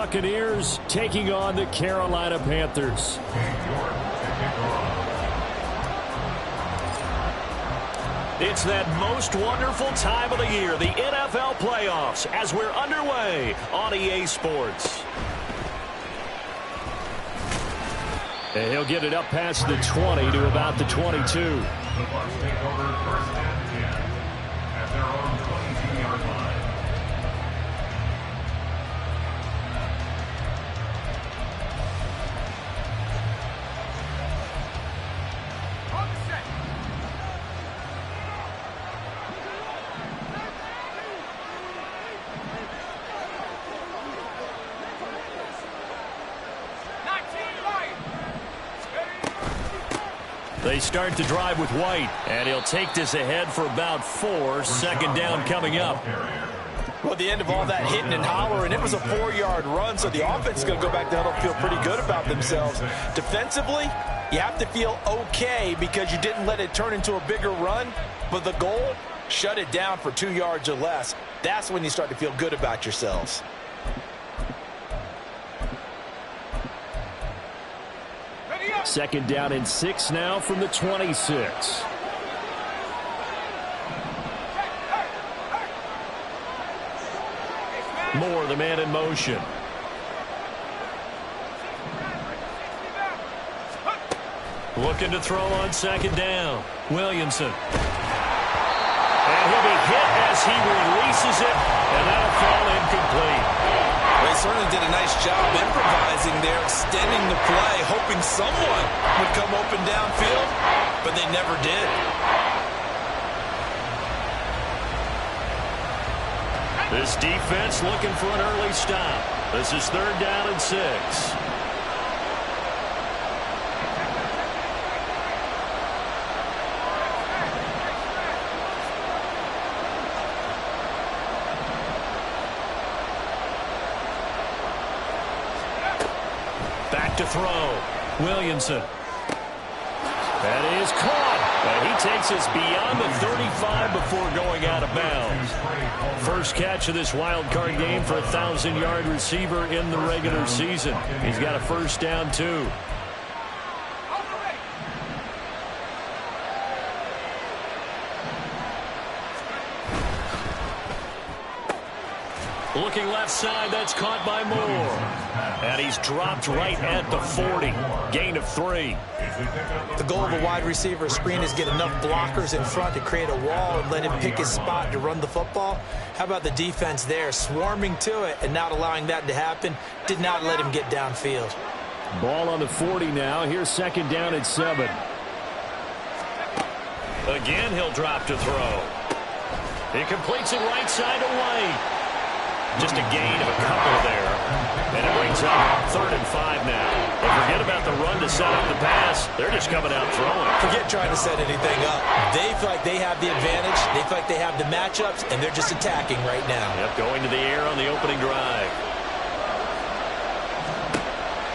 Buccaneers taking on the Carolina Panthers. It's that most wonderful time of the year, the NFL playoffs, as we're underway on EA Sports. And he'll get it up past the 20 to about the 22. The Bucs take over first and 10 at their own 22-yard line. They start the drive with White, and he'll take this ahead for about 4. Second down coming up. Well, at the end of all that hitting and hollering, it was a 4-yard run, so the offense is going to go back down and feel pretty good about themselves. Defensively, you have to feel okay because you didn't let it turn into a bigger run, but the goal, shut it down for 2 yards or less. That's when you start to feel good about yourselves. Second down and 6 now from the 26. Moore, the man in motion. Looking to throw on second down. Williamson. And he'll be hit as he releases it, and that'll fall incomplete. They certainly did a nice job improvising there, extending the play, hoping someone would come open downfield, but they never did. This defense looking for an early stop. This is third down and 6. Back to throw. Williamson. That is caught. And he takes us beyond the 35 before going out of bounds. First catch of this wild card game for a 1,000-yard receiver in the regular season. He's got a first down, too. Looking left side, that's caught by Moore. And he's dropped right at the 40. Gain of 3. The goal of a wide receiver screen is get enough blockers in front to create a wall and let him pick his spot to run the football. How about the defense there, swarming to it and not allowing that to happen? Did not let him get downfield. Ball on the 40 now. Here's second down and 7. Again, he'll drop to throw. He completes it right side to White. Just a gain of a couple there. And it brings up third and 5 now. But forget about the run to set up the pass. They're just coming out throwing. Forget trying to set anything up. They feel like they have the advantage. They feel like they have the matchups, and they're just attacking right now. Yep, going to the air on the opening drive.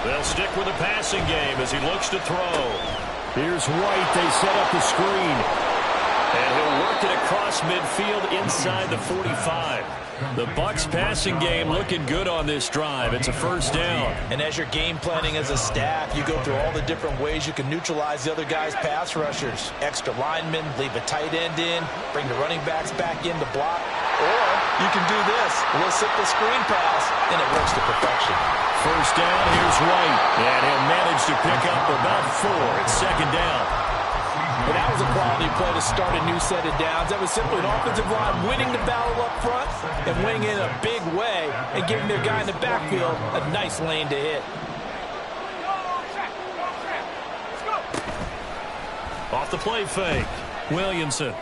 They'll stick with the passing game as he looks to throw. Here's White. They set up the screen. And he'll work it across midfield inside the 45. The Bucs passing game looking good on this drive. It's a first down. And as you're game planning as a staff, you go through all the different ways you can neutralize the other guy's pass rushers. Extra linemen, leave a tight end in, bring the running backs back in to block. Or you can do this, a little simple screen pass, and it works to perfection. First down, here's White. And he'll manage to pick up about 4. It's second down. And that was a quality play to start a new set of downs. That was simply an offensive line winning the battle up front and winning in a big way and giving their guy in the backfield a nice lane to hit. Off the play fake. Williamson.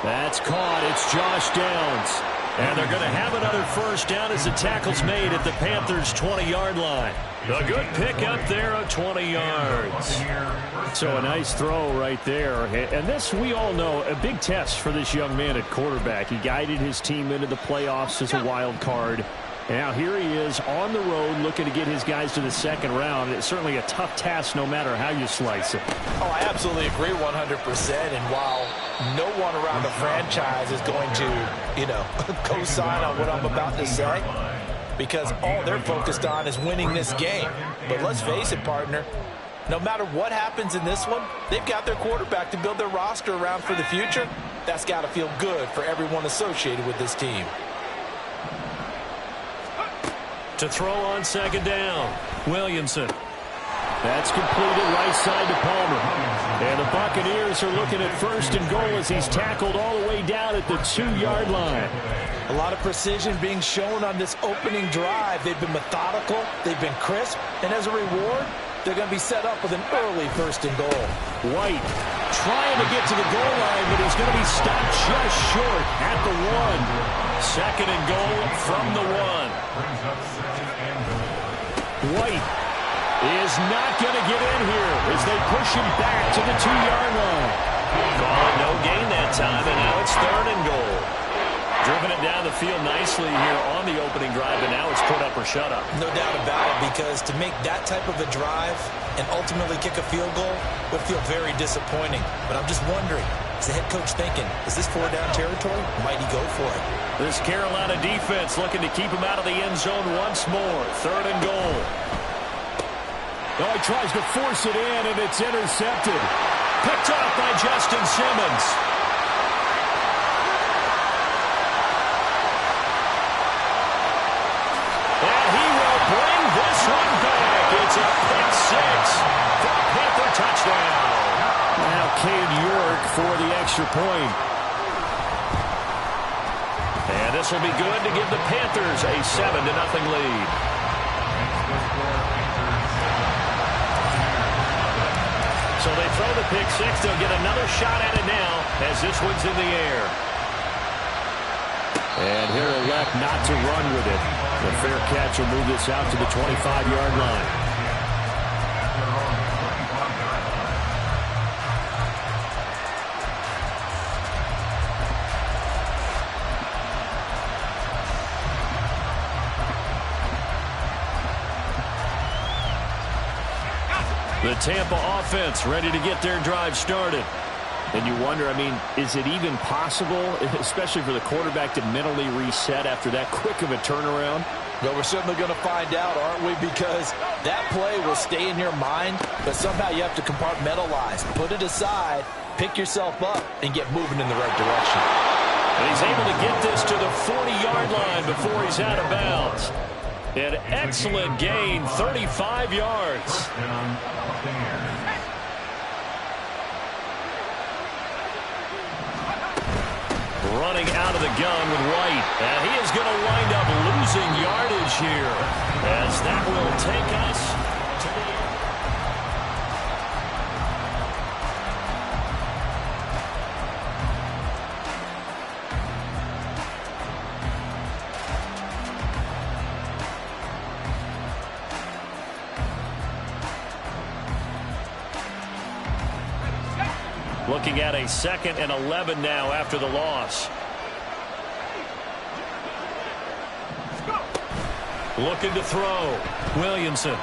That's caught. It's Josh Downs. And they're going to have another first down as the tackle's made at the Panthers' 20-yard line. A good pick up there of 20 yards. So a nice throw right there. And this, we all know, a big test for this young man at quarterback. He guided his team into the playoffs as a wild card. And now here he is on the road looking to get his guys to the second round. It's certainly a tough task no matter how you slice it. Oh, I absolutely agree 100%. And while no one around the franchise is going to, co-sign on what I'm about to say, because all they're focused on is winning this game. But let's face it, partner, no matter what happens in this one, they've got their quarterback to build their roster around for the future. That's got to feel good for everyone associated with this team. To throw on second down, Williamson. That's completed right side to Palmer. And the Buccaneers are looking at first and goal as he's tackled all the way down at the 2-yard line. A lot of precision being shown on this opening drive. They've been methodical, they've been crisp, and as a reward, they're going to be set up with an early first and goal. White trying to get to the goal line, but he's going to be stopped just short at the 1. Second and goal from the 1. White is not going to get in here as they push him back to the 2-yard line. Call it no gain that time, and now it's third and goal. Driven it down the field nicely here on the opening drive, and now it's put up or shut up. No doubt about it, because to make that type of a drive and ultimately kick a field goal would feel very disappointing. But I'm just wondering, is the head coach thinking, is this 4-down territory? Might he go for it? This Carolina defense looking to keep him out of the end zone once more. Third and goal. Oh, he tries to force it in, and it's intercepted. Picked off by Justin Simmons. And he will bring this one back. It's a pick 6 for a Panther touchdown. Now Cade York for the extra point. And this will be good to give the Panthers a 7-0 lead. So they throw the pick 6. They'll get another shot at it now as this one's in the air. And he'll elect not to run with it. The fair catch will move this out to the 25-yard line. The Tampa offense ready to get their drive started. And you wonder, I mean, is it even possible, especially for the quarterback, to mentally reset after that quick of a turnaround? Well, we're certainly going to find out, aren't we? Because that play will stay in your mind, but somehow you have to compartmentalize. Put it aside, pick yourself up, and get moving in the right direction. And he's able to get this to the 40-yard line before he's out of bounds. An excellent gain, 35 yards. Running out of the gun with White. And he is going to wind up losing yardage here as that will take us to the end. Looking at a 2nd and 11 now after the loss. Looking to throw. Williamson.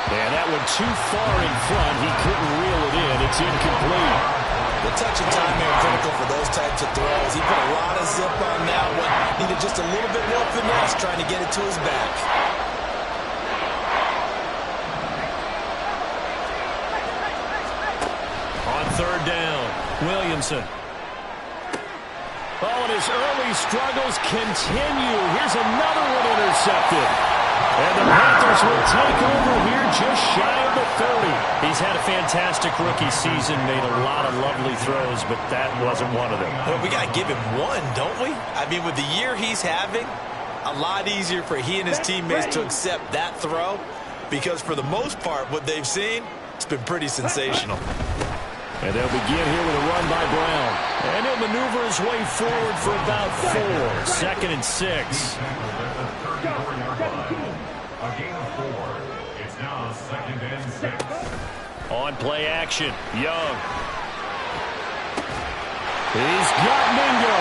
And that one too far in front. He couldn't reel it in. It's incomplete. The touch and timing are critical for those types of throws. He put a lot of zip on that one. Needed just a little bit more finesse trying to get it to his back. Third down, Williamson. Oh, and his early struggles continue. Here's another one intercepted. And the Panthers will take over here just shy of the 30. He's had a fantastic rookie season, made a lot of lovely throws, but that wasn't one of them. Well, we got to give him one, don't we? I mean, with the year he's having, a lot easier for he and his teammates to accept that throw, because for the most part, what they've seen, it's been pretty sensational. And they'll begin here with a run by Brown. And he'll maneuver his way forward for about 4. 2nd and 6. On play action, Young. He's got Mingo.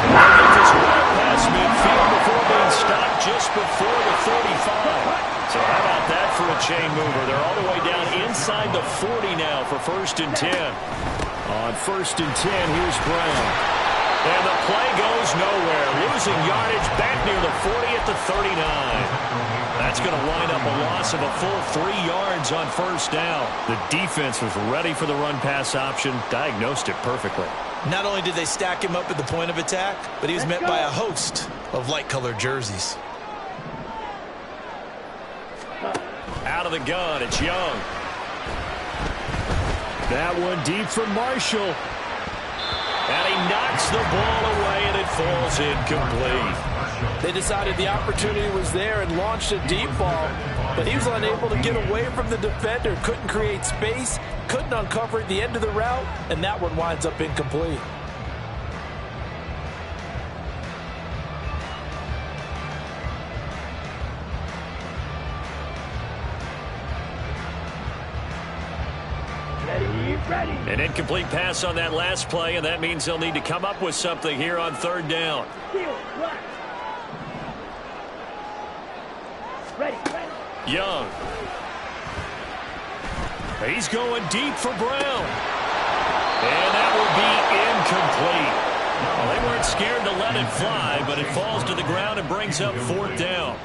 And he just right past midfield before being stopped just before the 35. So how about that for a chain mover? They're all the way down inside the 40 now for 1st and 10. On 1st and 10, here's Brown. And the play goes nowhere. Losing yardage back near the 40 at the 39. That's going to wind up a loss of a full 3 yards on first down. The defense was ready for the run-pass option, diagnosed it perfectly. Not only did they stack him up at the point of attack, but he was met by a host of light-colored jerseys. Out of the gun, it's Young. That one deep for Marshall. And he knocks the ball away, and it falls incomplete. They decided the opportunity was there and launched a deep ball, but he was unable to get away from the defender, couldn't create space, couldn't uncover the end of the route, and that one winds up incomplete. An incomplete pass on that last play, and that means they'll need to come up with something here on third down. Young. He's going deep for Brown. And that will be incomplete. Well, they weren't scared to let it fly, but it falls to the ground and brings up fourth down.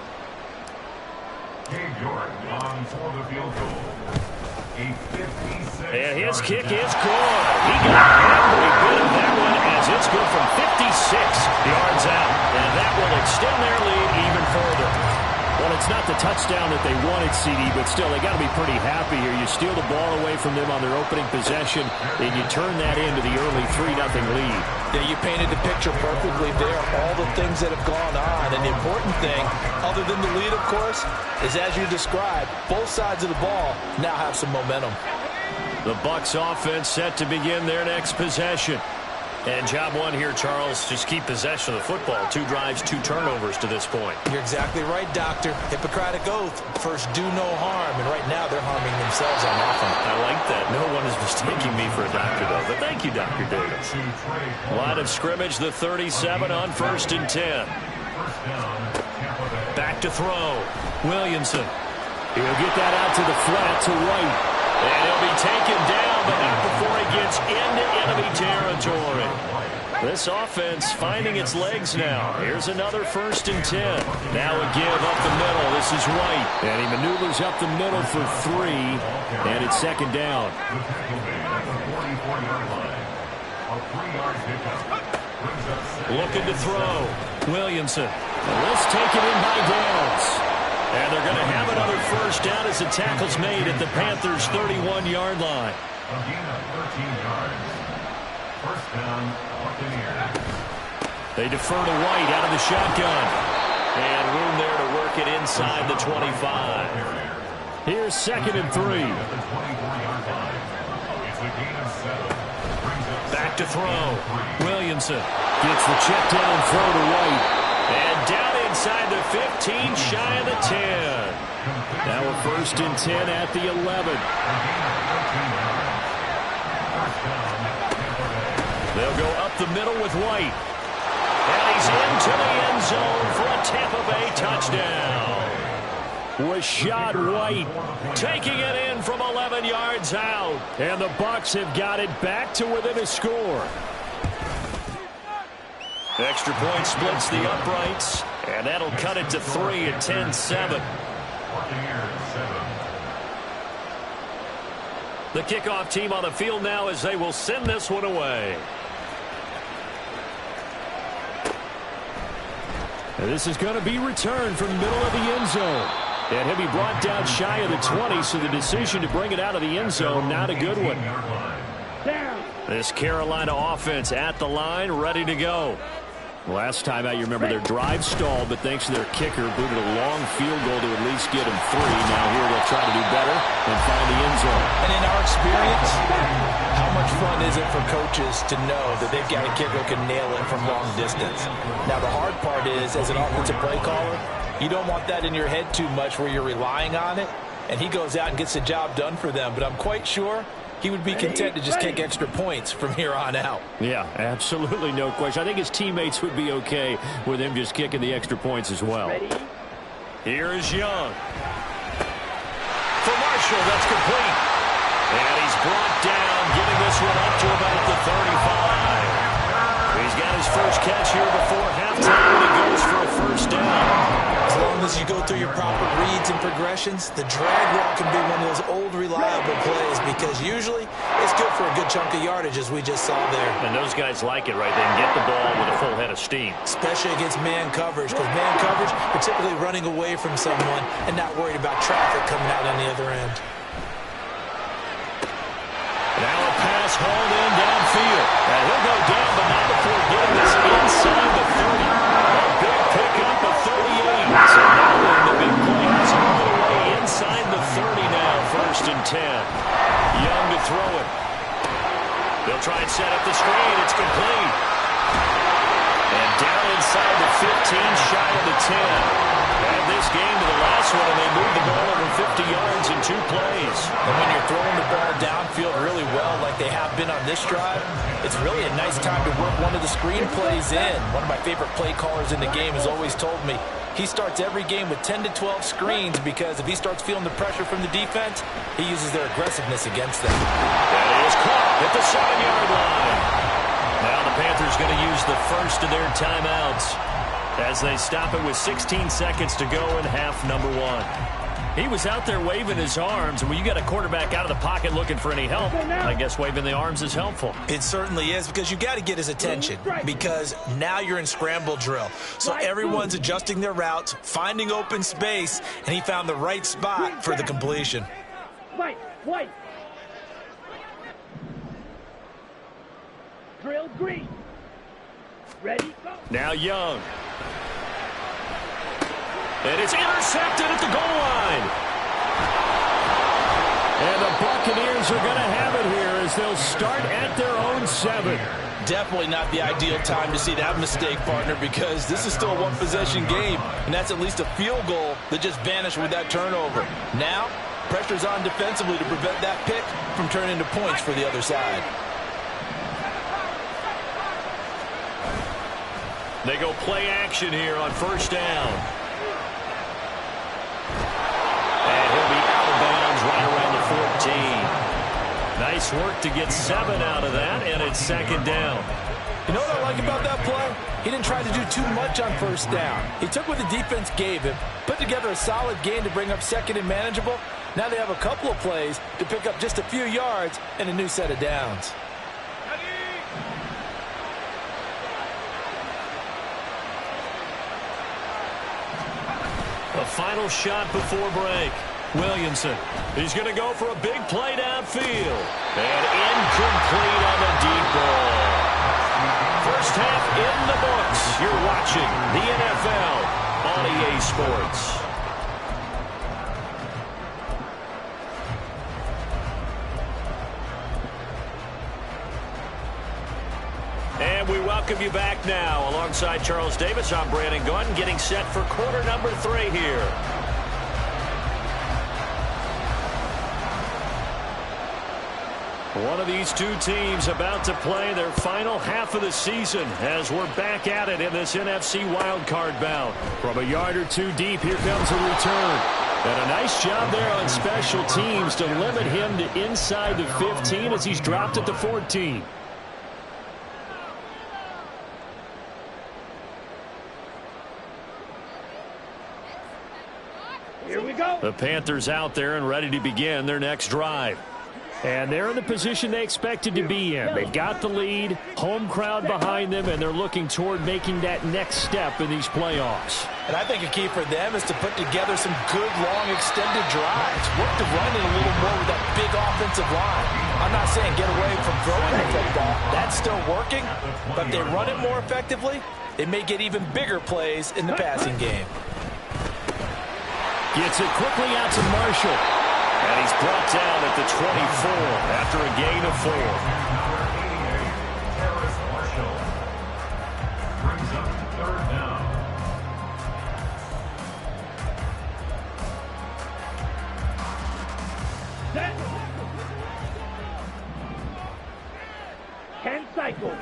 And his kick is good. He got every bit of that one as it's good from 56 yards out. And that will extend their lead even further. Well, it's not the touchdown that they wanted, CD, but still, they got to be pretty happy here. You steal the ball away from them on their opening possession, and you turn that into the early 3-0 lead. Yeah, you painted the picture perfectly there, all the things that have gone on. And the important thing, other than the lead, of course, is as you described, both sides of the ball now have some momentum. The Bucs offense set to begin their next possession. And job one here, Charles, just keep possession of the football. 2 drives, 2 turnovers to this point. You're exactly right, Doctor. Hippocratic oath. First, do no harm. And right now, they're harming themselves on offense. I like that. No one is mistaking me for a doctor, though. But thank you, Dr. Davis. Line of scrimmage, the 37 on 1st and 10. Back to throw. Williamson. He'll get that out to the flat to White. And he'll be taken down, but not before he gets into enemy territory. This offense finding its legs now. Here's another 1st and 10. Now a give up the middle. This is White. And he maneuvers up the middle for 3. And it's 2nd down. Looking to throw. Williamson. And let's take it in by Downs. And they're going to have another 1st down as the tackle's made at the Panthers' 31-yard line. They defer to White out of the shotgun. And room there to work it inside the 25. Here's 2nd and 3. Back to throw. Williamson gets the check down throw to White. And down inside the 15, shy of the 10. Now a 1st and 10 at the 11. They'll go up the middle with White. And he's into the end zone for a Tampa Bay touchdown. Rashad White taking it in from 11 yards out. And the Bucs have got it back to within a score. Extra point splits the uprights, and that'll cut it to 3 at 10-7. The kickoff team on the field now as they will send this one away. And this is going to be returned from the middle of the end zone. And he'll be brought down shy of the 20, so the decision to bring it out of the end zone, not a good one. This Carolina offense at the line, ready to go. Last time out, you remember their drive stalled, but thanks to their kicker, booted a long field goal to at least get him 3. Now here they'll try to do better and find the end zone. And in our experience, how much fun is it for coaches to know that they've got a kicker who can nail it from long distance? Now the hard part is, as an offensive play caller, you don't want that in your head too much where you're relying on it, and he goes out and gets the job done for them. But I'm quite sure he would be content to just kick extra points from here on out. Yeah, absolutely no question. I think his teammates would be okay with him just kicking the extra points as well. Here is Young. For Marshall, that's complete. And he's brought down, getting this one up to about the 35. He's got his first catch here before halftime, and he goes for a first down. As long as you go through your proper reads and progressions, the drag route can be one of those old reliable plays because usually it's good for a good chunk of yardage, as we just saw there. And those guys like it, right? They can get the ball with a full head of steam. Especially against man coverage, because man coverage, you're typically running away from someone and not worried about traffic coming out on the other end. Now a pass hauled in downfield. And he'll go down, but not before getting this inside the 30. A big pickup of 38. So now the big play has moved away inside the 30 now. First and 10. Young to throw it. They'll try and set up the screen. It's complete. And down inside the 15, shy of the 10. And this game to the last one, and they moved the ball over 50 yards in 2 plays. And when you're throwing the ball downfield really well like they have been on this drive, it's really a nice time to work one of the screen plays in. One of my favorite play callers in the game has always told me he starts every game with 10 to 12 screens because if he starts feeling the pressure from the defense, he uses their aggressiveness against them. That is caught at the 7-yard line. Now the Panthers going to use the first of their timeouts as they stop it with 16 seconds to go in half number 1. He was out there waving his arms, and when you got a quarterback out of the pocket looking for any help, I guess waving the arms is helpful. It certainly is, because you got to get his attention, because now you're in scramble drill. So everyone's adjusting their routes, finding open space, and he found the right spot for the completion. White. Drill green. Ready, go. Now Young. And it's intercepted at the goal line. And the Buccaneers are going to have it here as they'll start at their own 7. Definitely not the ideal time to see that mistake, partner, because this is still a one-possession game, and that's at least a field goal that just vanished with that turnover. Now, pressure's on defensively to prevent that pick from turning into points for the other side. They go play action here on first down. And he'll be out of bounds right around the 14. Nice work to get 7 out of that, and it's second down. You know what I like about that play? He didn't try to do too much on first down. He took what the defense gave him, put together a solid gain to bring up second and manageable. Now they have a couple of plays to pick up just a few yards and a new set of downs. A final shot before break. Williamson. He's going to go for a big play downfield. And incomplete on the deep ball. First half in the books. You're watching the NFL on EA Sports. And we welcome you back now. Alongside Charles Davis, I'm Brandon Gunn, getting set for quarter number 3 here. One of these two teams about to play their final half of the season as we're back at it in this NFC wildcard bout. From a yard or 2 deep, here comes a return. And a nice job there on special teams to limit him to inside the 15 as he's dropped at the 14. Here we go. The Panthers out there and ready to begin their next drive. And they're in the position they expected to be in. They've got the lead, home crowd behind them, and they're looking toward making that next step in these playoffs. And I think a key for them is to put together some good, long, extended drives. Work to run it a little more with that big offensive line. I'm not saying get away from throwing the football. That's still working. But if they run it more effectively, they may get even bigger plays in the passing game. Gets it quickly out to Marshall. And he's brought down at the 24 after a gain of 4. Brings up 3rd down. Set. 10 cycles.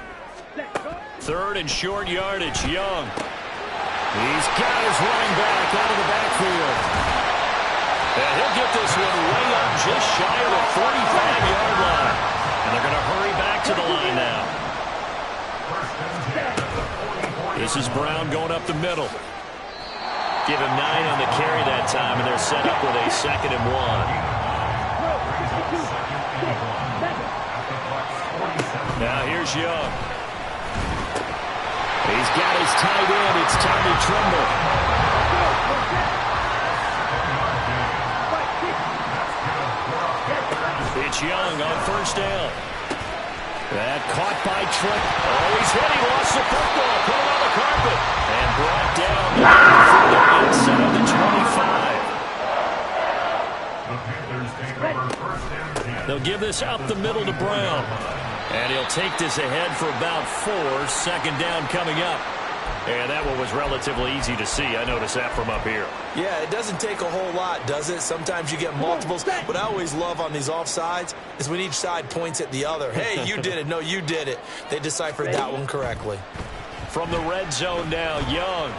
Set. Go. 3rd and short yardage. Young. He's got his running back out of the backfield. And he'll get this one way up just shy of the 45-yard line. And they're going to hurry back to the line now. This is Brown going up the middle. Give him 9 on the carry that time, and they're set up with a 2nd and 1. Now here's Young. He's got his tight end. It's Tommy Tremble. It's Young on 1st down. That caught by Trent. Oh, he's hit. He lost the football. Put it on the carpet. And brought down from the inside of the 25. They'll give this up the middle to Brown. And he'll take this ahead for about 4. 2nd down coming up. And that one was relatively easy to see. I noticed that from up here. Yeah, it doesn't take a whole lot, does it? Sometimes you get multiples. What I always love on these offsides is when each side points at the other. Hey, you did it. No, you did it. They deciphered that one correctly. From the red zone now, Young.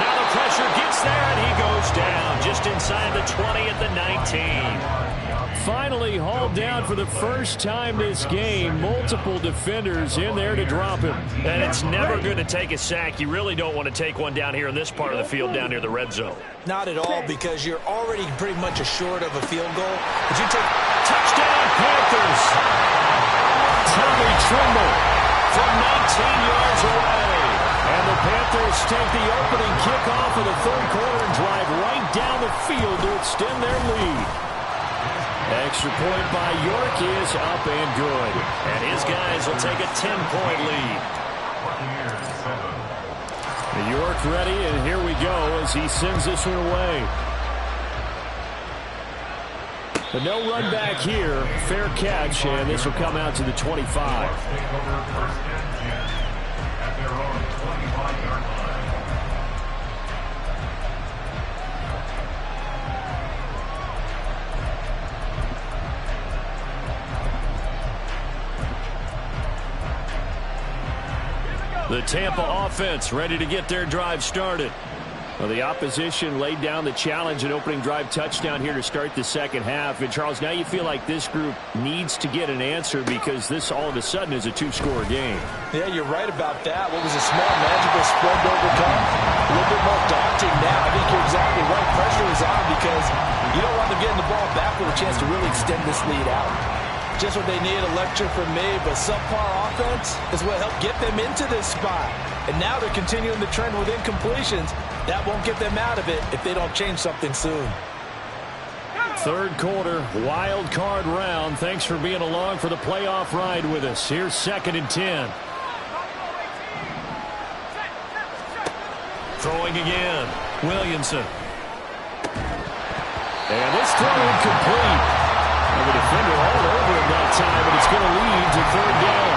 Now the pressure gets there, and he goes down just inside the 20 at the 19. Finally hauled down for the first time this game. Multiple defenders in there to drop him. And it's never going to take a sack. You really don't want to take one down here in this part of the field down near the red zone. Not at all, because you're already pretty much assured of a field goal. But you take touchdown Panthers. Tommy Tremble from 19 yards away. And the Panthers take the opening kickoff of the 3rd quarter and drive right down the field to extend their lead. Extra point by York is up and good. And his guys will take a 10-point lead. York ready, and here we go as he sends this one away. But no run back here. Fair catch, and this will come out to the 25. The Tampa offense ready to get their drive started. Well, the opposition laid down the challenge and opening drive touchdown here to start the 2nd half. And, Charles, now you feel like this group needs to get an answer because this all of a sudden is a 2-score game. Yeah, you're right about that. What was a small, manageable spread to overcome? A little bit more daunting now. I think you're exactly right. Pressure is on because you don't want them getting the ball back with a chance to really extend this lead out. Just what they need, a lecture from me, but subpar offense is what helped get them into this spot. And now they're continuing the trend with incompletions. That won't get them out of it if they don't change something soon. 3rd quarter, wild card round. Thanks for being along for the playoff ride with us. Here's 2nd and 10. Throwing again, Williamson. And this throw incomplete. The defender all over him that time, but it's going to lead to 3rd down.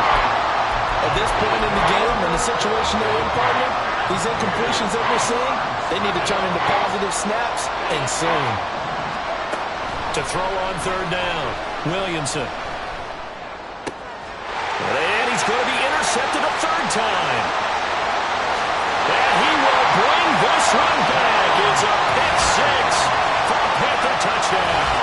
At this point in the game, in the situation they're in, partner, these incompletions that we're seeing, they need to turn into positive snaps, and soon. To throw on 3rd down, Williamson. And he's going to be intercepted a 3rd time. And he will bring this one back. It's a pick 6 for a Panther touchdown.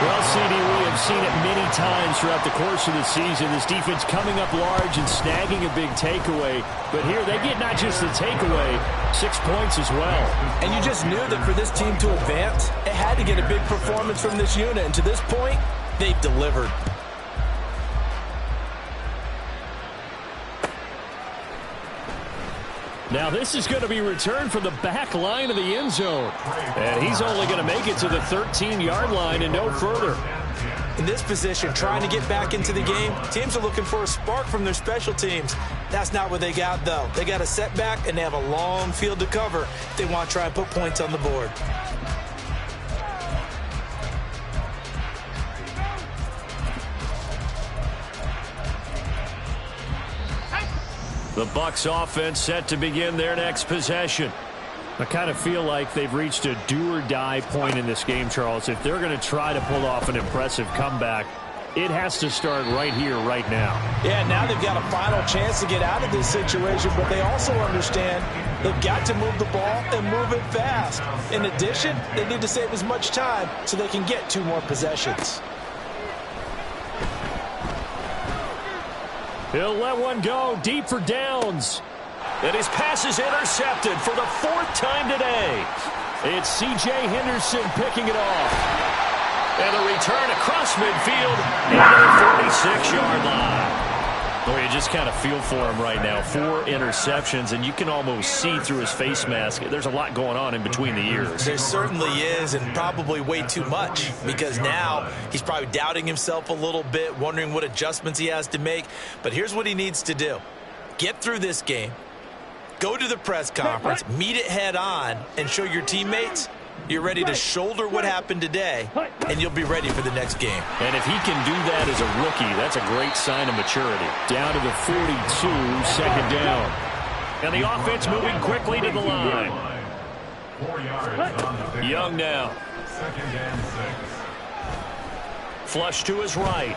Well, CD, we have seen it many times throughout the course of the season. This defense coming up large and snagging a big takeaway. But here they get not just the takeaway, 6 points as well. And you just knew that for this team to advance, it had to get a big performance from this unit. And to this point, they've delivered. Now this is going to be returned from the back line of the end zone. And he's only going to make it to the 13-yard line and no further. In this position, trying to get back into the game, teams are looking for a spark from their special teams. That's not what they got, though. They got a setback, and they have a long field to cover if they want to try and put points on the board. The Bucs offense set to begin their next possession. I kind of feel like they've reached a do-or-die point in this game, Charles. If they're going to try to pull off an impressive comeback, it has to start right here, right now. Yeah, now they've got a final chance to get out of this situation, but they also understand they've got to move the ball and move it fast. In addition, they need to save as much time so they can get 2 more possessions. He'll let one go deep for downs. And his pass is intercepted for the 4th time today. It's C.J. Henderson picking it off. And a return across midfield into the 46-yard line. Boy, you just kind of feel for him right now. 4 interceptions, and you can almost see through his face mask. There's a lot going on in between the ears. There certainly is, and probably way too much, because now he's probably doubting himself a little bit, wondering what adjustments he has to make. But here's what he needs to do. Get through this game, go to the press conference, meet it head on, and show your teammates you're ready to shoulder what happened today, and you'll be ready for the next game. And if he can do that as a rookie, that's a great sign of maturity. Down to the 42, 2nd down. And the offense moving quickly to the line. 4 yards on the pickup. Young now. 2nd and 6. Flush to his right.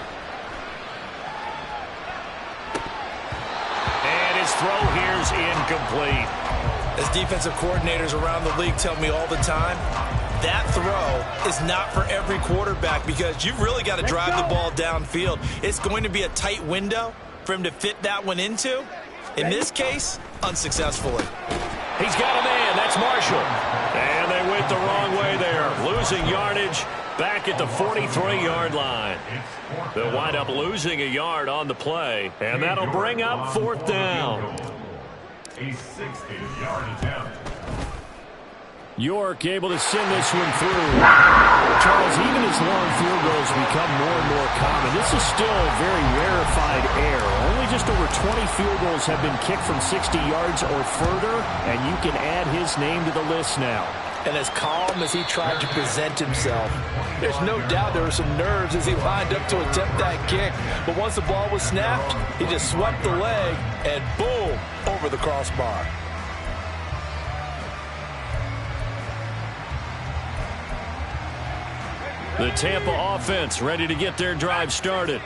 And his throw here's incomplete. As defensive coordinators around the league tell me all the time, that throw is not for every quarterback because you've really got to drive the ball downfield. It's going to be a tight window for him to fit that one into. In this case, unsuccessfully. He's got a man. That's Marshall. And they went the wrong way there. Losing yardage back at the 43-yard line. They'll wind up losing a yard on the play. And that'll bring up 4th down. A 60-yard attempt. York able to send this one through. Charles, even as long field goals become more and more common, this is still a very rarefied air. Only just over 20 field goals have been kicked from 60 yards or further, and you can add his name to the list now. And as calm as he tried to present himself, there's no doubt there were some nerves as he lined up to attempt that kick. But once the ball was snapped, he just swept the leg and boom, over the crossbar. The Tampa offense ready to get their drive started.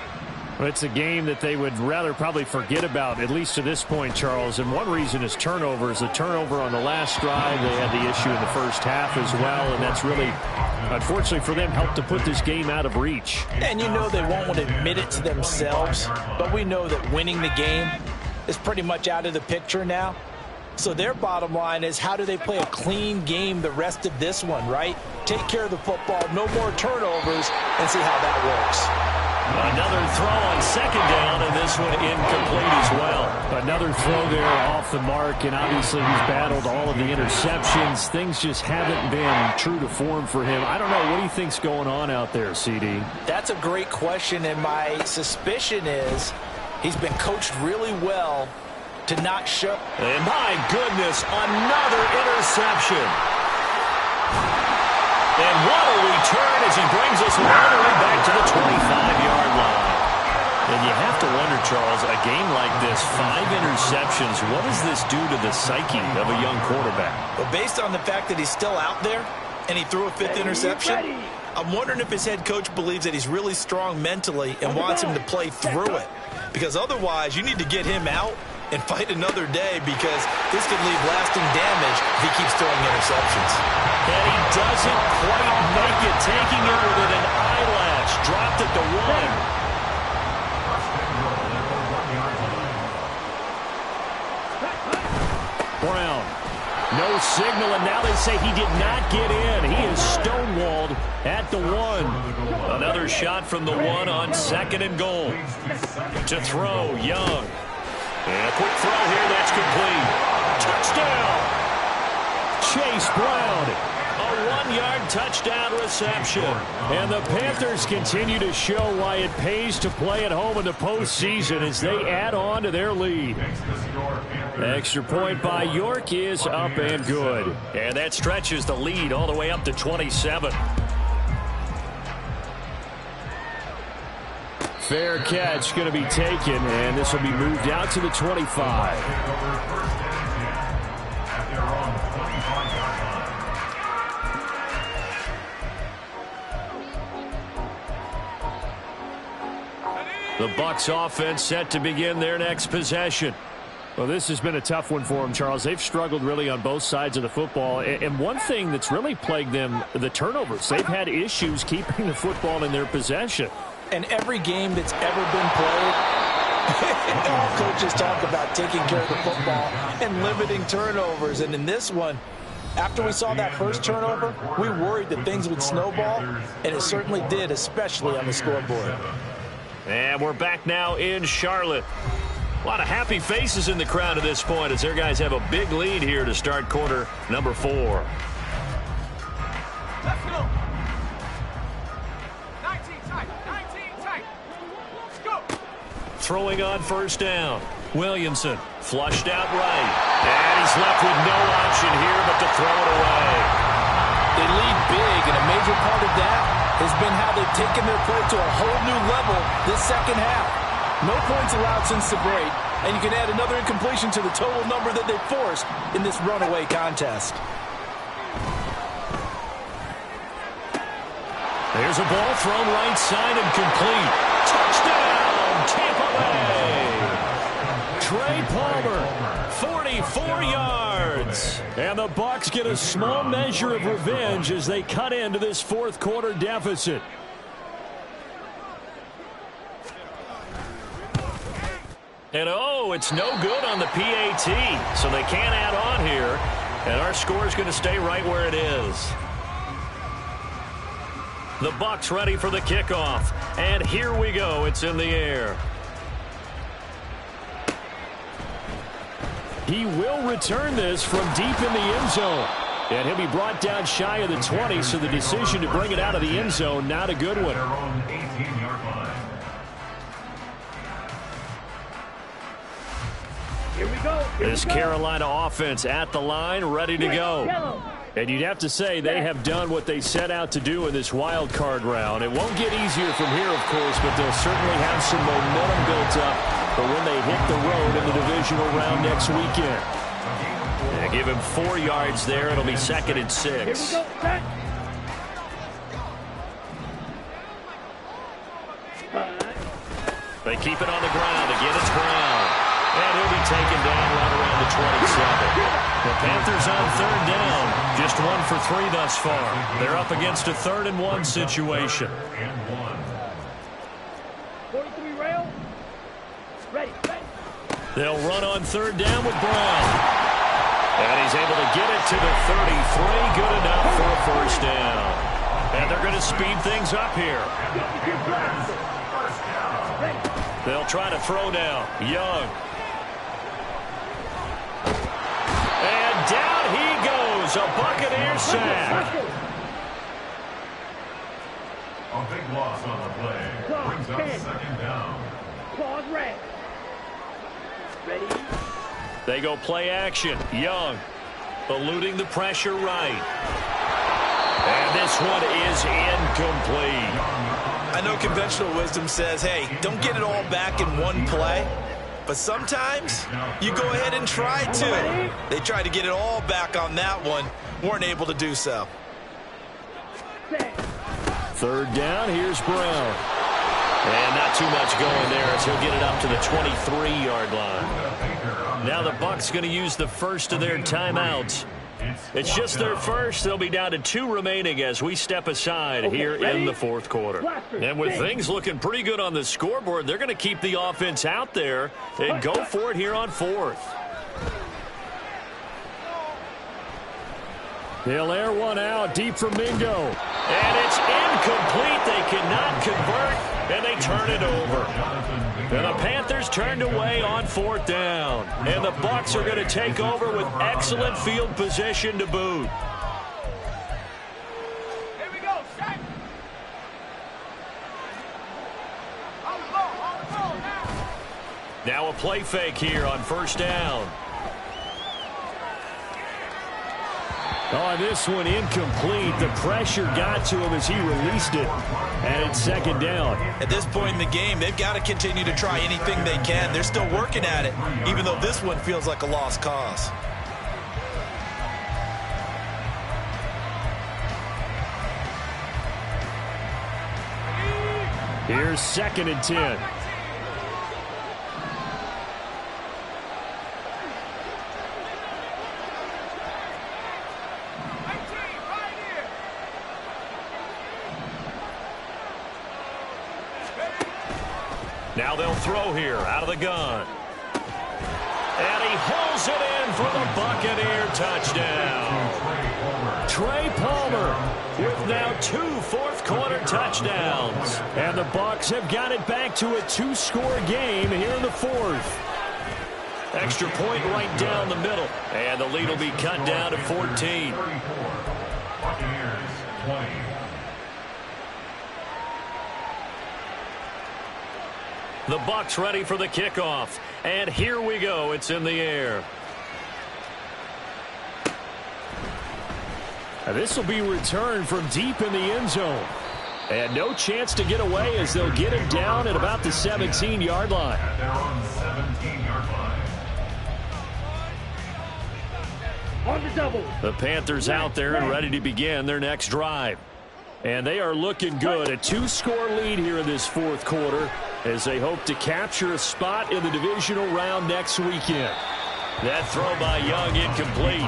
Well, it's a game that they would rather probably forget about, at least to this point, Charles. And one reason is turnovers. A turnover on the last drive. They had the issue in the first half as well, and that's really, unfortunately for them, helped to put this game out of reach. And you know they won't want to admit it to themselves, but we know that winning the game is pretty much out of the picture now. So their bottom line is, how do they play a clean game the rest of this one, right? Take care of the football, no more turnovers, and see how that works. Another throw on 2nd down, and this one incomplete as well. Another throw there off the mark, and obviously he's battled all of the interceptions. Things just haven't been true to form for him. I don't know. What do you think's going on out there, CD? That's a great question, and my suspicion is he's been coached really well to not show. And my goodness, another interception. And what a return as he brings us all the way back to the 25-yard line. And you have to wonder, Charles, a game like this, 5 interceptions, what does this do to the psyche of a young quarterback? Well, based on the fact that he's still out there and he threw a 5th interception, I'm wondering if his head coach believes that he's really strong mentally and wants him to play through it. Because otherwise, you need to get him out and fight another day, because this could leave lasting damage if he keeps throwing interceptions. And he doesn't quite make it, taking it with an eyelash. Dropped at the 1. Brown. No signal, and now they say he did not get in. He is stonewalled at the 1. Another shot from the 1 on 2nd and goal. To throw, Young. And a quick throw here, that's complete. Touchdown! Chase Brown. A 1-yard touchdown reception. And the Panthers continue to show why it pays to play at home in the postseason as they add on to their lead. Extra point by York is up and good. And that stretches the lead all the way up to 27. Fair catch going to be taken, and this will be moved out to the 25. The Bucs offense set to begin their next possession. Well, this has been a tough one for them, Charles. They've struggled really on both sides of the football. And one thing that's really plagued them, the turnovers. They've had issues keeping the football in their possession. And every game that's ever been played, All coaches talk about taking care of the football and limiting turnovers. And in this one, after we saw that first turnover, we worried that things would snowball, and it certainly did, especially on the scoreboard. And we're back now in Charlotte. A lot of happy faces in the crowd at this point as their guys have a big lead here to start quarter number 4. Let's go. 19 tight. 19 tight. Let's go. Throwing on first down. Williamson flushed out right. And he's left with no option here but to throw it away. They lead big, and a major part of that has been how they've taken their play to a whole new level this second half. No points allowed since the break, and you can add another incompletion to the total number that they forced in this runaway contest. There's a ball thrown right side and complete. Touchdown, Tampa Bay! Trey Palmer, 44 yards. And the Bucs get a small measure of revenge as they cut into this fourth quarter deficit. And oh, it's no good on the PAT, so they can't add on here. And our score is going to stay right where it is. The Bucs ready for the kickoff. And here we go. It's in the air. He will return this from deep in the end zone. And he'll be brought down shy of the 20, so the decision to bring it out of the end zone, not a good one. Here we go. This Carolina offense at the line, ready to go. And you'd have to say they have done what they set out to do in this wild card round. It won't get easier from here, of course, but they'll certainly have some momentum built up for when they hit the road in the divisional round next weekend. And give him 4 yards there. It'll be 2nd and 6. Here we go. Set. They keep it on the ground. Again, it's Brown. And he'll be taken down right around the 27. The Panthers on 3rd down. Just 1 for 3 thus far. They're up against a 3rd and 1 situation. 43 rail. Ready. They'll run on 3rd down with Brown. And he's able to get it to the 33. Good enough for a first down. And they're going to speed things up here. They'll try to throw now. Young. And down he goes. A Buccaneer sack. A big loss on the play. Brings up 2nd down. Claws red. Ready. They go play action. Young eluding the pressure right. And this one is incomplete. I know conventional wisdom says, hey, don't get it all back in one play. But sometimes you go ahead and try to. They tried to get it all back on that one. Weren't able to do so. 3rd down. Here's Brown. And not too much going there as he'll get it up to the 23-yard line. Now the Bucs going to use the first of their timeouts. It's just their first. They'll be down to 2 remaining as we step aside here in the 4th quarter. And with things looking pretty good on the scoreboard, they're going to keep the offense out there and go for it here on 4th. They'll air one out deep from Mingo. And it's incomplete. They cannot convert, and they turn it over. And the Panthers turned away on 4th down. And the Bucs are going to take over with excellent field position to boot. Here we go. Set. On the ball now. Now a play fake here on 1st down. On this one, incomplete. The pressure got to him as he released it. And it's 2nd down. At this point in the game, they've got to continue to try anything they can. They're still working at it, even though this one feels like a lost cause. Here's 2nd and 10. Now they'll throw here out of the gun. And he hauls it in for the Buccaneer touchdown. Trey Palmer with now 2 fourth-quarter touchdowns. And the Bucs have got it back to a 2-score game here in the fourth. Extra point right down the middle. And the lead will be cut down to 14. Buccaneers 20. The Bucs ready for the kickoff. And here we go. It's in the air. This will be returned from deep in the end zone. And no chance to get away as they'll get him down at about the 17-yard line. At their own 17-yard line. On the double. The Panthers out there and ready to begin their next drive. And they are looking good. A 2-score lead here in this fourth quarter as they hope to capture a spot in the divisional round next weekend. That throw by Young incomplete.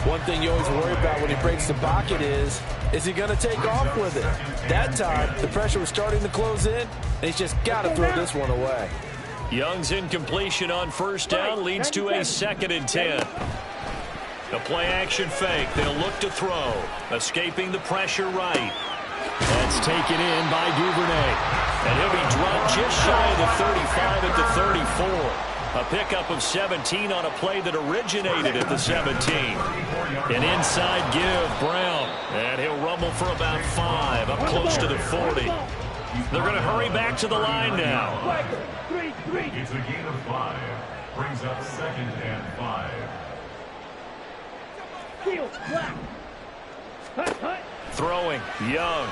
One thing you always worry about when he breaks the pocket is he going to take off with it? That time, the pressure was starting to close in, and he's just got to throw this one away. Young's incompletion on first down leads to a 2nd and 10. The play-action fake. They'll look to throw. Escaping the pressure right. That's taken in by Duvernay. And he'll be dropped just shy of the 35 at the 34. A pickup of 17 on a play that originated at the 17. An inside give, Brown. And he'll rumble for about 5, up close to the 40. They're going to hurry back to the line now. It's a gain of 5. Brings up 2nd and 5. Throwing, Young.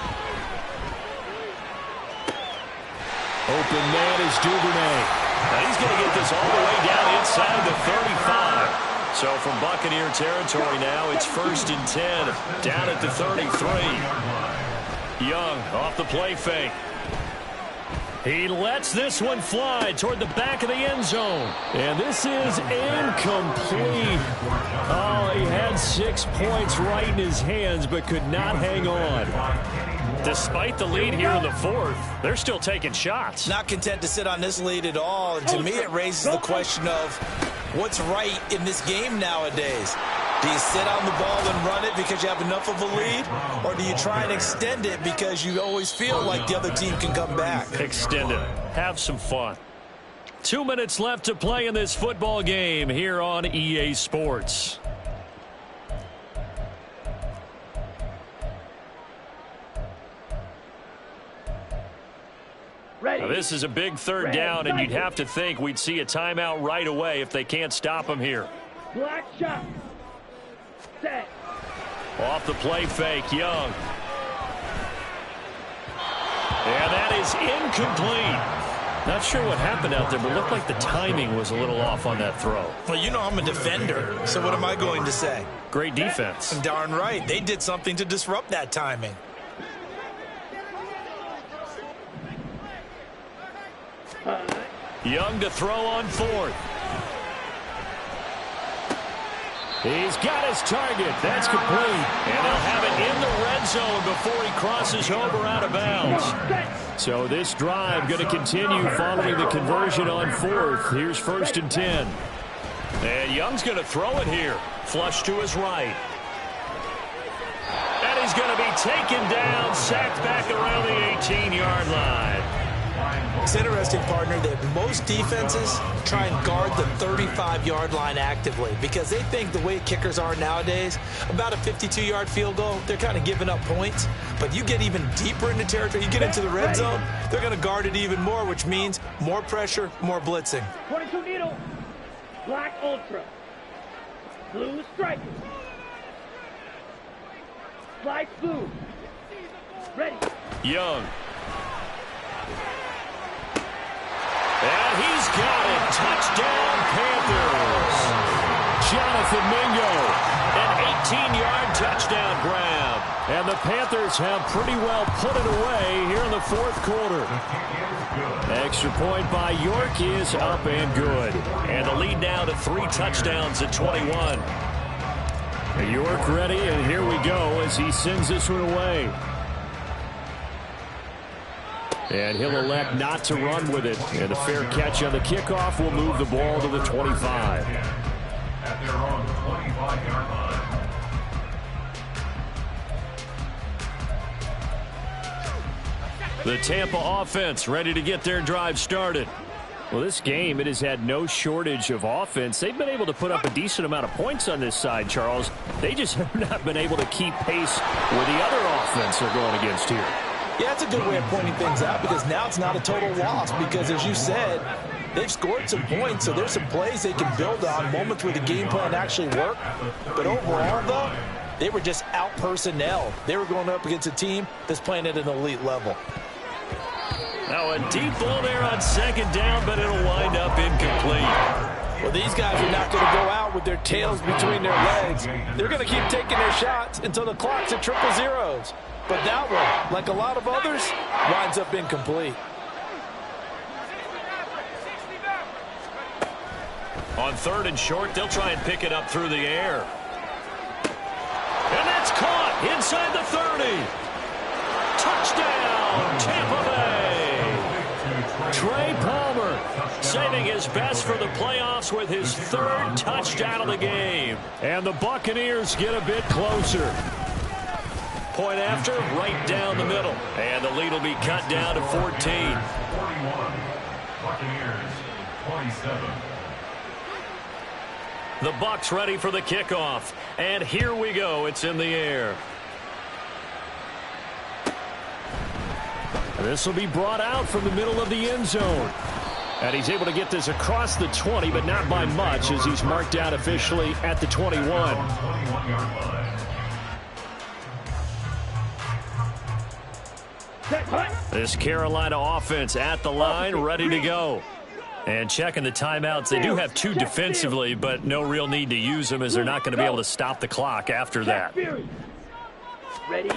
Open man is Duvernay. Now he's going to get this all the way down inside the 35. So from Buccaneer territory now, it's 1st and 10, down at the 33. Young off the play fake. He lets this one fly toward the back of the end zone. And this is incomplete. Oh, he had 6 points right in his hands, but could not hang on. Despite the lead here in the fourth, they're still taking shots. Not content to sit on this lead at all. And to me, it raises the question of what's right in this game nowadays. Do you sit on the ball and run it because you have enough of a lead? Or do you try and extend it because you always feel like the other team can come back? Extend it. Have some fun. 2 minutes left to play in this football game here on EA Sports. Now, this is a big third down, and you'd have to think we'd see a timeout right away if they can't stop him here. Black shot. Set. Off the play fake, Young. And that is incomplete. Not sure what happened out there, but it looked like the timing was a little off on that throw. Well, you know I'm a defender, so what am I going to say? Great defense. Darn right. They did something to disrupt that timing. Young to throw on 4th. He's got his target. That's complete. And they'll have it in the red zone before he crosses over out of bounds. So this drive going to continue following the conversion on 4th. Here's 1st and 10. And Young's going to throw it here. Flush to his right. And he's going to be taken down, sacked back around the 18-yard line. It's interesting, partner, that most defenses try and guard the 35-yard line actively because they think the way kickers are nowadays, about a 52-yard field goal, they're kind of giving up points. But you get even deeper into territory, you get into the red zone, they're going to guard it even more, which means more pressure, more blitzing. 22 needle. Black ultra. Blue striker. Light blue. Ready. Young. And he's got it. Touchdown, Panthers. Jonathan Mingo, an 18-yard touchdown grab. And the Panthers have pretty well put it away here in the fourth quarter. Extra point by York is up and good. And the lead now to 3 touchdowns at 21. York ready, and here we go as he sends this one away. And he'll elect not to run with it. And a fair catch on the kickoff will move the ball to the 25. At their own 25-yard line. The Tampa offense ready to get their drive started. Well, this game, it has had no shortage of offense. They've been able to put up a decent amount of points on this side, Charles. They just have not been able to keep pace with the other offense they're going against here. Yeah, that's a good way of pointing things out because now it's not a total loss because, as you said, they've scored some points, so there's some plays they can build on, moments where the game plan actually worked. But overall, though, they were just out-personnel. They were going up against a team that's playing at an elite level. Now a deep ball there on second down, but it'll wind up incomplete. Well, these guys are not going to go out with their tails between their legs. They're going to keep taking their shots until the clock's at triple zeros. But that one, like a lot of others, winds up incomplete. On third and short, they'll try and pick it up through the air. And that's caught inside the 30. Touchdown, Tampa Bay. Trey Palmer saving his best for the playoffs with his third touchdown of the game. And the Buccaneers get a bit closer. Point after, right down the middle. And the lead will be cut down to 14. 41. Buccaneers, 27. The Bucs ready for the kickoff. And here we go. It's in the air. This will be brought out from the middle of the end zone. And he's able to get this across the 20, but not by much as he's marked out officially at the 21. 21-yard line. This Carolina offense at the line, ready to go. And checking the timeouts, they do have two defensively, but no real need to use them as they're not going to be able to stop the clock after that. Ready?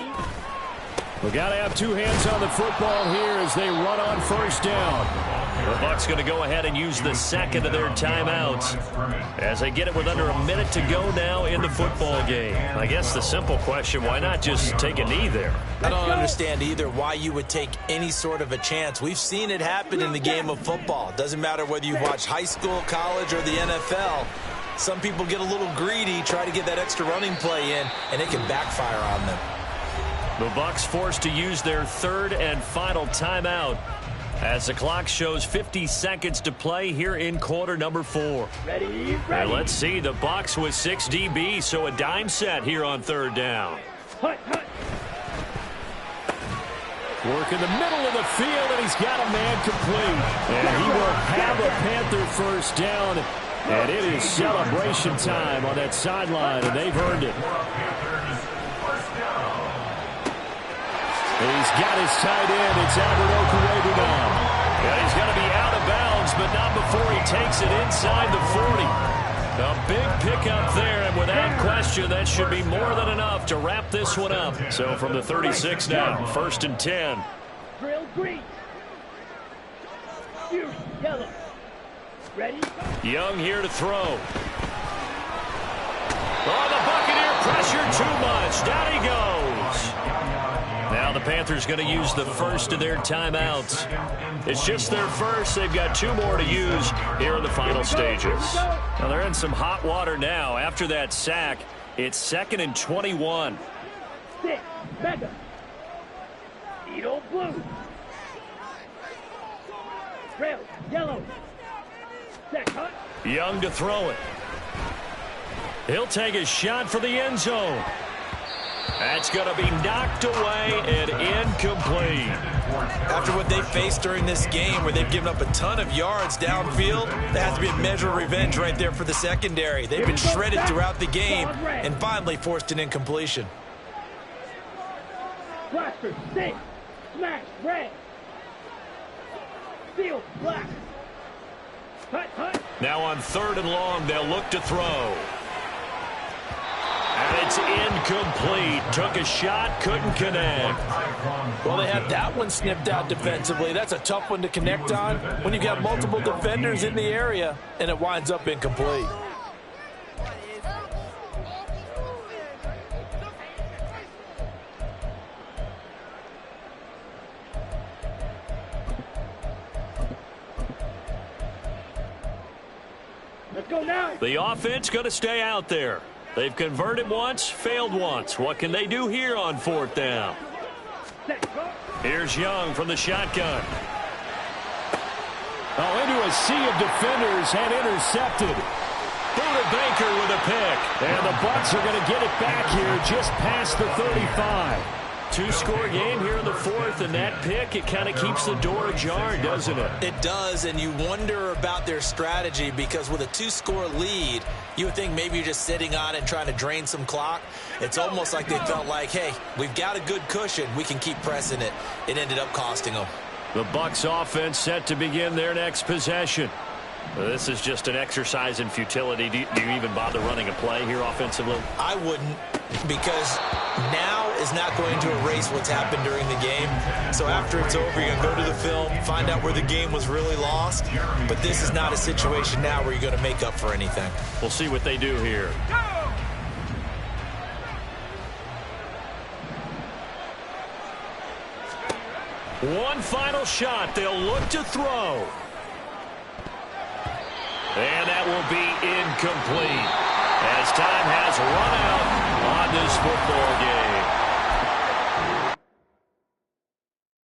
We got to have two hands on the football here as they run on first down. The Bucs going to go ahead and use the second of their timeouts as they get it with under a minute to go now in the football game. I guess the simple question, why not just take a knee there? I don't understand either why you would take any sort of a chance. We've seen it happen in the game of football. Doesn't matter whether you watch high school, college, or the NFL. Some people get a little greedy, try to get that extra running play in, and it can backfire on them. The Bucs forced to use their third and final timeout as the clock shows 50 seconds to play here in quarter number 4. Ready? And let's see, the Bucs with 6 DB, so a dime set here on third down. Hut, hut. Work in the middle of the field, and he's got a man complete. And he will have a Panther first down, and it is celebration time on that sideline, and they've earned it. He's got his tight end. It's Albert Okwuegbunam now. And he's going to be out of bounds, but not before he takes it inside the 40. A big pickup there, and without question, that should be more than enough to wrap this one up. So from the 36 now, first and 10. Drill green. Fuse yellow. Ready? Young here to throw. Oh, the Buccaneer pressure too much. Down he goes. Now the Panthers going to use the first of their timeouts. It's just their first. They've got 2 more to use here in the final stages. Now they're in some hot water now. After that sack, it's 2nd and 21. 6, mega. Needle blue. Rail, yellow. Set, hut. Young to throw it. He'll take a shot for the end zone. That's going to be knocked away and incomplete. After what they faced during this game where they've given up a ton of yards downfield, there has to be a measure of revenge right there for the secondary. They've been shredded throughout the game and finally forced an incompletion. Blaster, 6. Smash, red. Field, black. Hut, hut. Now on 3rd and long, they'll look to throw. And it's incomplete. Took a shot, couldn't connect. Well, they had that one snipped out defensively. That's a tough one to connect on when you've got multiple defenders in the area, and it winds up incomplete. Let's go now. The offense going to stay out there. They've converted once, failed once. What can they do here on 4th down? Set, go. Here's Young from the shotgun. Oh, into a sea of defenders and intercepted. Buda Baker with a pick. And the Bucs are going to get it back here just past the 35. 2-score game here in the 4th, and that pick, it kind of keeps the door ajar, doesn't it? It does, and you wonder about their strategy because with a 2-score lead, you would think maybe you're just sitting on it and trying to drain some clock. It's almost like they felt like, hey, we've got a good cushion. We can keep pressing it. It ended up costing them. The Bucs offense set to begin their next possession. This is just an exercise in futility. Do you even bother running a play here offensively? I wouldn't, because now is not going to erase what's happened during the game. So after it's over, you're going to go to the film, find out where the game was really lost. But this is not a situation now where you're going to make up for anything. We'll see what they do here. One final shot. They'll look to throw. And that will be incomplete as time has run out on this football game.